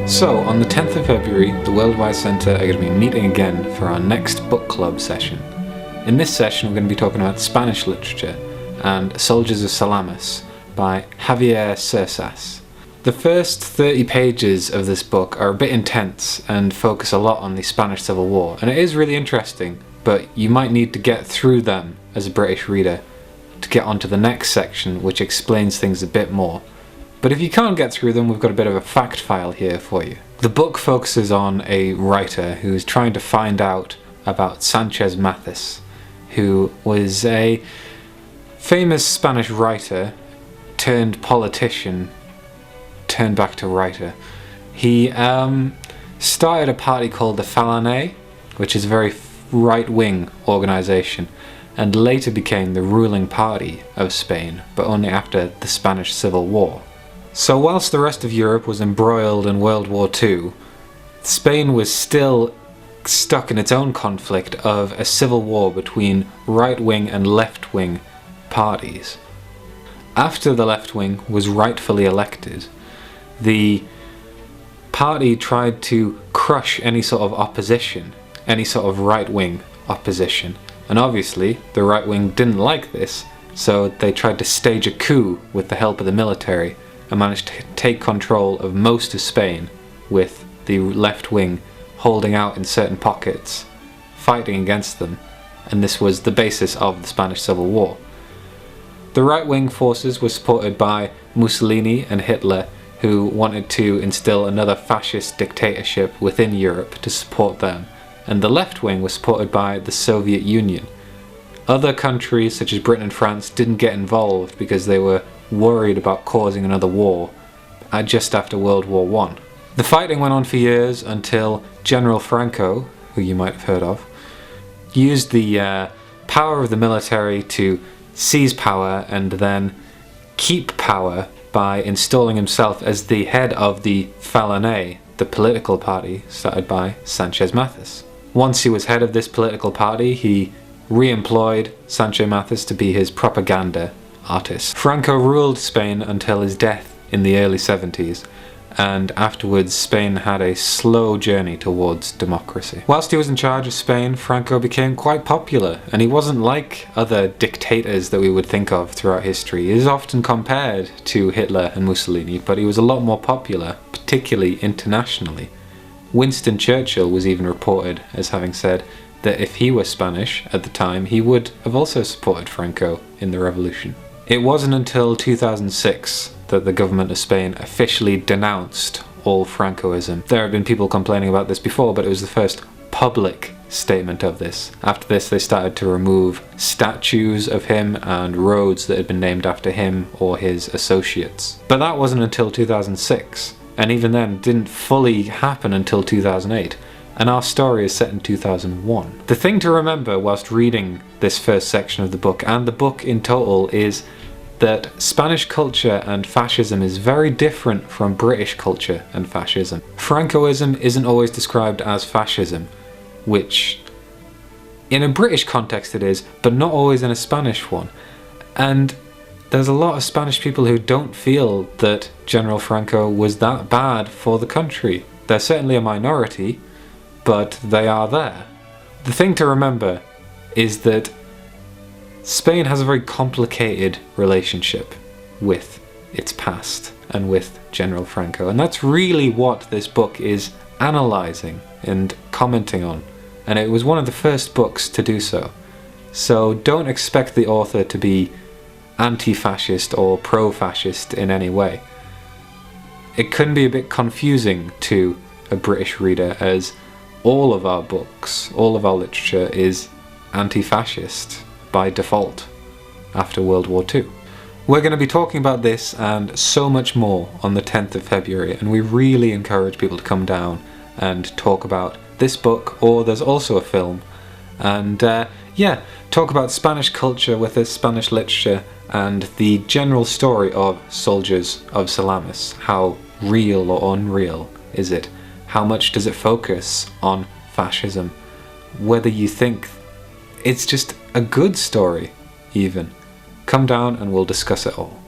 So, on the 10th of February, the Worldwise Centre are going to be meeting again for our next book club session. In this session we're going to be talking about Spanish literature and Soldiers of Salamis by Javier Cercas. The first 30 pages of this book are a bit intense and focus a lot on the Spanish Civil War, and it is really interesting, but you might need to get through them as a British reader to get onto the next section, which explains things a bit more. But if you can't get through them, we've got a bit of a fact file here for you. The book focuses on a writer who's trying to find out about Sanchez Mathis, who was a famous Spanish writer turned politician turned back to writer. He started a party called the Falange, which is a very right-wing organisation, and later became the ruling party of Spain, but only after the Spanish Civil War. So whilst the rest of Europe was embroiled in World War II, Spain was still stuck in its own conflict of a civil war between right-wing and left-wing parties. After the left wing was rightfully elected, the party tried to crush any sort of opposition, any sort of right-wing opposition. And obviously the right wing didn't like this, so they tried to stage a coup with the help of the military and managed to take control of most of Spain, with the left wing holding out in certain pockets, fighting against them, and this was the basis of the Spanish Civil War. The right wing forces were supported by Mussolini and Hitler, who wanted to instill another fascist dictatorship within Europe to support them, and the left wing was supported by the Soviet Union. Other countries such as Britain and France didn't get involved because they were worried about causing another war just after World War I. The fighting went on for years until General Franco, who you might have heard of, used the power of the military to seize power and then keep power by installing himself as the head of the Falange, the political party started by Sanchez Mathis. Once he was head of this political party, he re-employed Sanchez Mathis to be his propaganda artist. Franco ruled Spain until his death in the early 70s, and afterwards Spain had a slow journey towards democracy. Whilst he was in charge of Spain, Franco became quite popular, and he wasn't like other dictators that we would think of throughout history. He is often compared to Hitler and Mussolini, but he was a lot more popular, particularly internationally. Winston Churchill was even reported as having said that if he were Spanish at the time, he would have also supported Franco in the revolution. It wasn't until 2006 that the government of Spain officially denounced all Francoism. There have been people complaining about this before, but it was the first public statement of this. After this, they started to remove statues of him and roads that had been named after him or his associates. But that wasn't until 2006, and even then didn't fully happen until 2008. And our story is set in 2001. The thing to remember whilst reading this first section of the book, and the book in total, is that Spanish culture and fascism is very different from British culture and fascism. Francoism isn't always described as fascism, which in a British context it is, but not always in a Spanish one. And there's a lot of Spanish people who don't feel that General Franco was that bad for the country. They're certainly a minority, but they are there. The thing to remember is that Spain has a very complicated relationship with its past and with General Franco, and that's really what this book is analysing and commenting on, and it was one of the first books to do so. So don't expect the author to be anti-fascist or pro-fascist in any way. It can be a bit confusing to a British reader, as all of our books, all of our literature is anti-fascist by default after World War II. We're going to be talking about this and so much more on the 10th of February, and we really encourage people to come down and talk about this book, or there's also a film, and talk about Spanish culture with this Spanish literature and the general story of Soldiers of Salamis. How real or unreal is it? How much does it focus on fascism? Whether you think it's just a good story, even. Come down and we'll discuss it all.